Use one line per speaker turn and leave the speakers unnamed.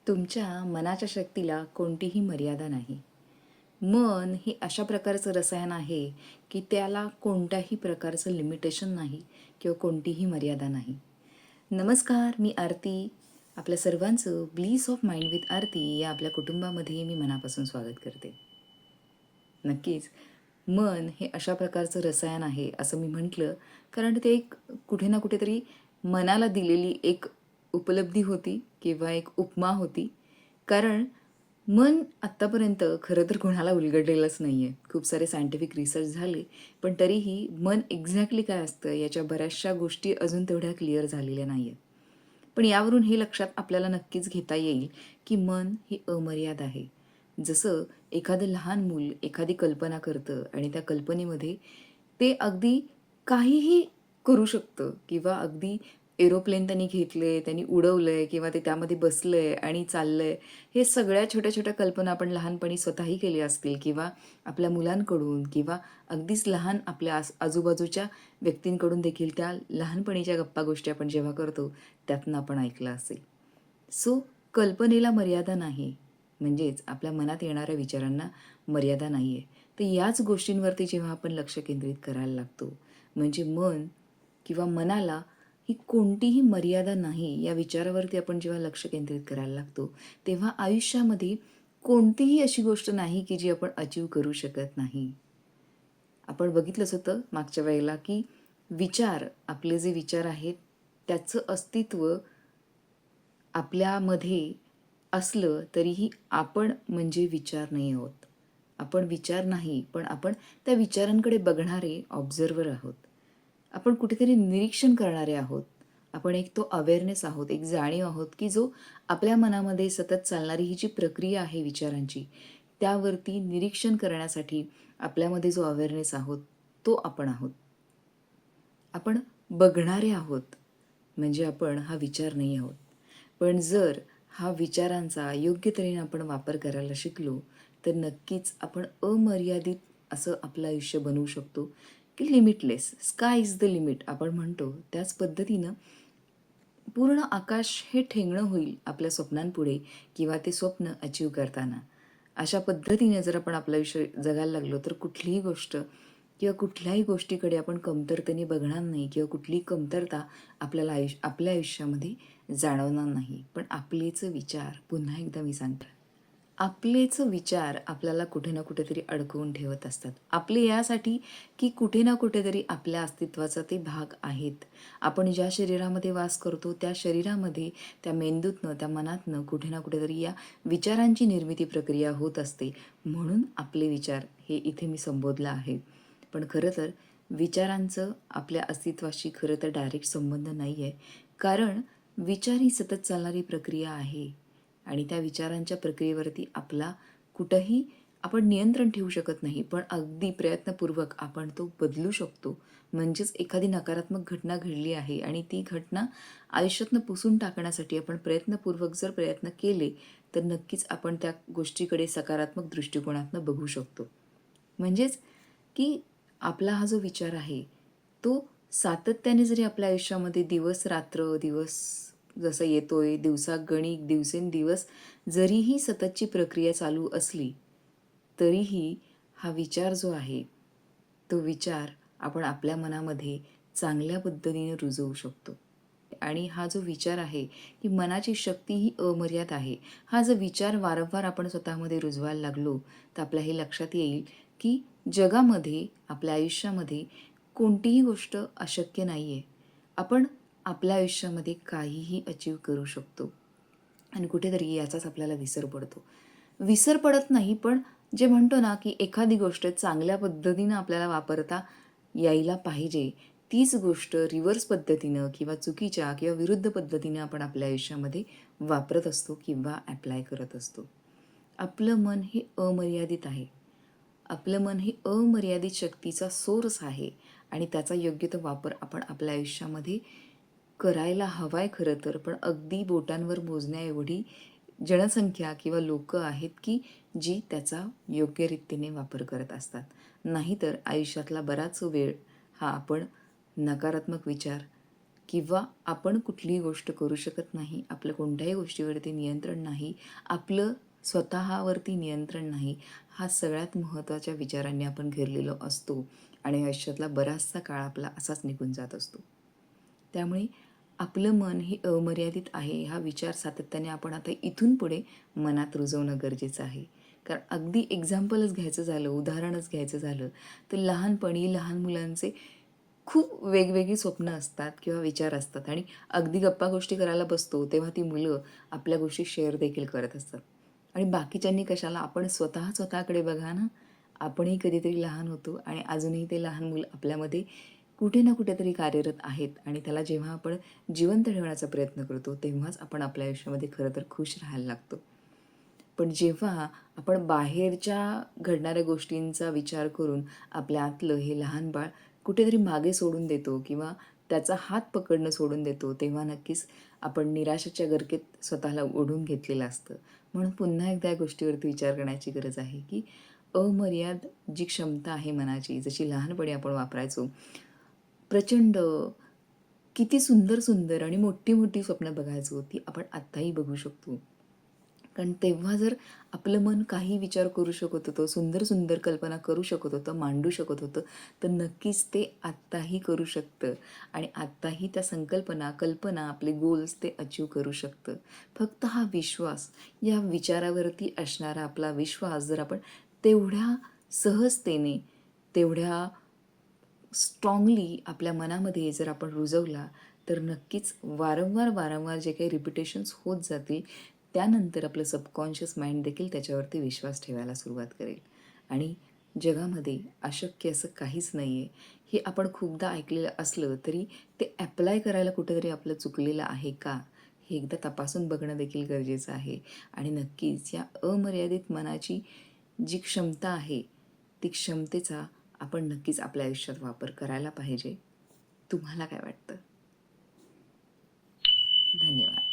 तुमच्या मनाच्या शक्तीला कोणतीही मर्यादा नाही. मन हे अशा प्रकारचं रसायन आहे की त्याला कोणत्याही प्रकारचं लिमिटेशन नाही किंवा कोणतीही मर्यादा नाही. नमस्कार, मी आरती. आपल्या सर्वांचं ब्लीस ऑफ माइंड विथ आरती या आपल्या कुटुंबामध्ये मी मनापासून स्वागत करते. नक्कीच मन हे अशा प्रकारचं रसायन आहे असं मी म्हटलं, कारण ते एक कुठे ना कुठेतरी मनाला दिलेली एक उपलब्धी होती किंवा एक उपमा होती. कारण मन आत्तापर्यंत खरं तर कोणाला उलगडलेलंच नाही आहे. खूप सारे सायंटिफिक रिसर्च झाले, पण तरीही मन एक्झॅक्टली काय असतं याच्या बऱ्याचशा गोष्टी अजून तेवढ्या क्लिअर झालेल्या नाही आहेत. पण यावरून हे लक्षात आपल्याला नक्कीच घेता येईल की मन हे अमर्याद आहे. जसं एखादं लहान मूल एखादी कल्पना करतं आणि त्या कल्पनेमध्ये ते अगदी काहीही करू शकतं किंवा अगदी एरोप्लेन त्यांनी घेतले, त्यांनी उडवलंय किंवा ते त्यामध्ये बसलंय आणि चाललंय. हे सगळ्या छोट्या-छोट्या कल्पना आपण लहानपणी स्वतःही केल्या असतील किंवा आपल्या मुलांकडून किंवा अगदीच लहान आपल्या आजूबाजूच्या व्यक्तींकडून देखील त्या लहानपणीच्या गप्पा गोष्टी आपण जेव्हा करतो, त्यातनं आपण ऐकलं असेल. सो कल्पनेला मर्यादा नाही, म्हणजेच आपल्या मनात येणाऱ्या विचारांना मर्यादा नाही आहे. तर याच गोष्टींवरती जेव्हा आपण लक्ष केंद्रित करायला लागतो, म्हणजे मन किंवा मनाला ही कोणतीही मर्यादा नाही या विचारावरती आपण जेव्हा लक्ष केंद्रित करायला लागतो, तेव्हा आयुष्यामध्ये कोणतीही अशी गोष्ट नाही की जी आपण अचीव्ह करू शकत नाही. आपण बघितलंच होतं मागच्या वेळेला की आपले जे विचार आहेत, त्याचं अस्तित्व आपल्यामध्ये असलं तरीही आपण म्हणजे विचार नाही आहोत. आपण विचार नाही, पण आपण त्या विचारांकडे बघणारे ऑब्झर्व्हर आहोत. आपण कुठेतरी निरीक्षण करणारे आहोत. आपण एक तो अवेअरनेस आहोत, एक जाणीव आहोत, की जो आपल्या मनामध्ये सतत चालणारी ही जी प्रक्रिया आहे विचारांची, त्यावरती निरीक्षण करण्यासाठी आपल्यामध्ये जो अवेअरनेस आहोत, तो आपण आहोत. आपण बघणारे आहोत, म्हणजे आपण हा विचार नाही आहोत. पण जर हा विचारांचा योग्य तऱ्हेने आपण वापर करायला शिकलो, तर नक्कीच आपण अमर्यादित असं आपलं आयुष्य बनवू शकतो, की limitless, sky is the limit आपण म्हणतो. त्याच पद्धतीनं पूर्ण आकाश हे ठेंगणं होईल आपल्या स्वप्नांपुढे किंवा ते स्वप्न अचीव करताना. अशा पद्धतीने जर आपण आपलं आयुष्य जगायला लागलो, तर कुठलीही गोष्ट किंवा कुठल्याही गोष्टीकडे आपण कमतरतेने बघणार नाही किंवा कुठलीही कमतरता आपल्या आयुष्यामध्ये जाणवणार नाही. पण आपलेच विचार, पुन्हा एकदा मी सांगते, आपलेच विचार आपल्याला कुठे ना कुठेतरी अडकवून ठेवत असतात. आपले यासाठी की कुठे ना कुठेतरी आपल्या अस्तित्वाचा ते भाग आहेत. आपण ज्या शरीरामध्ये वास करतो, त्या शरीरामध्ये, त्या मेंदूतनं, त्या मनातनं कुठे ना कुठेतरी या विचारांची निर्मिती प्रक्रिया होत असते. म्हणून आपले विचार हे इथे मी संबोधलं आहे. पण खरं तर विचारांचं आपल्या अस्तित्वाशी खरं तर डायरेक्ट संबंध नाही आहे. कारण विचार ही सतत चालणारी प्रक्रिया आहे आणि त्या विचारांच्या प्रक्रियेवरती आपला कुठंही आपण नियंत्रण ठेवू शकत नाही. पण अगदी प्रयत्नपूर्वक आपण तो बदलू शकतो. म्हणजेच एखादी नकारात्मक घटना घडली आहे आणि ती घटना आयुष्यातनं पुसून टाकण्यासाठी आपण प्रयत्नपूर्वक जर प्रयत्न केले, तर नक्कीच आपण त्या गोष्टीकडे सकारात्मक दृष्टिकोनातनं बघू शकतो. म्हणजेच की आपला हा जो विचार आहे, तो सातत्याने जरी आपल्या आयुष्यामध्ये दिवस-रात्र, दिवस जसा येतोय, दिवसागणिक, दिवसेंदिवस जरीही सततची प्रक्रिया चालू असली, तरीही हा विचार जो आहे, तो विचार आपण आपल्या मनामध्ये चांगल्या पद्धतीने रुजवू शकतो. आणि हा जो विचार आहे, की मनाची शक्ती ही अमर्याद आहे. हा जो विचार वारंवार आपण स्वतःमध्ये रुजवायला लागलो, तर आपल्या हे लक्षात येईल, की जगामध्ये, आपल्या आयुष्यामध्ये कोणतीही गोष्ट अशक्य नाही आहे. आपण आपल्या आयुष्यामध्ये काहीही अचीव्ह करू शकतो. आणि कुठेतरी याचाच आपल्याला विसर पडतो. विसर पडत नाही, पण जे म्हणतो ना, की एखादी गोष्ट चांगल्या पद्धतीनं आपल्याला वापरता यायला पाहिजे, तीच गोष्ट रिव्हर्स पद्धतीनं किंवा चुकीच्या किंवा विरुद्ध पद्धतीनं आपण आपल्या आयुष्यामध्ये वापरत असतो किंवा ॲप्लाय करत असतो. आपलं मन हे अमर्यादित आहे. आपलं मन हे अमर्यादित शक्तीचा सोर्स आहे आणि त्याचा योग्य तो वापर आपण आपल्या आयुष्यामध्ये करायला हवाय खरं तर. पण अगदी बोटांवर मोजण्याएवढी जनसंख्या किंवा लोकं आहेत, की जी त्याचा योग्य रीतीने वापर करत असतात. नाहीतर आयुष्यातला बराच वेळ हा आपण नकारात्मक विचार किंवा आपण कुठलीही गोष्ट करू शकत नाही, आपलं कोणत्याही गोष्टीवरती नियंत्रण नाही, आपलं स्वतःवरती नियंत्रण नाही, हा सगळ्यात महत्त्वाच्या विचारांनी आपण घेरलेलो असतो आणि आयुष्यातला बराचसा काळ आपला असाच निघून जात असतो. त्यामुळे आपलं मन हे अमर्यादित आहे हा विचार सातत्याने आपण आता इथून पुढे मनात रुजवणं गरजेचं आहे. कारण अगदी एक्झाम्पलच घ्यायचं झालं, उदाहरणच घ्यायचं झालं, तर लहानपणी लहान मुलांचे खूप वेगवेगळी स्वप्न असतात किंवा विचार असतात आणि अगदी गप्पा गोष्टी करायला बसतो तेव्हा ती मुलं आपल्या गोष्टी शेअर देखील करत असतात. आणि बाकीच्यांनी कशाला, आपण स्वतःकडे बघा ना. आपणही कधीतरी लहान होतो आणि अजूनही ते लहान मूल आपल्यामध्ये कुठे ना कुठेतरी कार्यरत आहेत आणि त्याला जेव्हा आपण जिवंत ठेवण्याचा प्रयत्न करतो तेव्हाच आपण आपल्या आयुष्यामध्ये खरं तर खुश राहायला लागतो. पण जेव्हा आपण बाहेरच्या घडणाऱ्या गोष्टींचा विचार करून आपल्या आतलं हे लहान बाळ कुठेतरी मागे सोडून देतो किंवा त्याचा हात पकडणं सोडून देतो, तेव्हा नक्कीच आपण निराशेच्या गर्केत स्वतःला ओढून घेतलेलं असतं. म्हणून पुन्हा एकदा या गोष्टीवरती विचार करण्याची गरज आहे, की अमर्याद जी क्षमता आहे मनाची, जशी लहानपणी आपण वापरायचो, प्रचंड किती सुंदर सुंदर आणि मोठी मोठी स्वप्न बघायचो, ती आपण आत्ताही बघू शकतो. कारण तेव्हा जर आपलं मन काही विचार करू शकत होतं, सुंदर सुंदर कल्पना करू शकत होतं, मांडू शकत होतं, तर नक्कीच ते आत्ताही करू शकतं आणि आत्ताही त्या संकल्पना, कल्पना, आपले गोल्स ते अचीव्ह करू शकतं. फक्त हा विश्वास, या विचारावरती असणारा आपला विश्वास जर आपण तेवढ्या सहजतेने, तेवढ्या स्ट्राँगली आपल्या मनामध्ये जर आपण रुजवला, तर नक्कीच वारंवार जे काही रिपिटेशन्स होत जातील, त्यानंतर आपलं सबकॉन्शियस माइंड देखील त्याच्यावरती विश्वास ठेवायला सुरुवात करेल. आणि जगामध्ये अशक्य असं काहीच नाही आहे. हे आपण खूपदा ऐकलेलं असलं तरी ते ॲप्लाय करायला कुठेतरी आपलं चुकलेलं आहे का? हे एकदा तपासून बघणं देखील गरजेचं आहे. आणि नक्कीच या अमर्यादित मनाची जी क्षमता आहे, ती क्षमतेचा आपण नक्कीच आपल्या आयुष्यात वापर करायला पाहिजे. तुम्हाला काय वाटतं? धन्यवाद.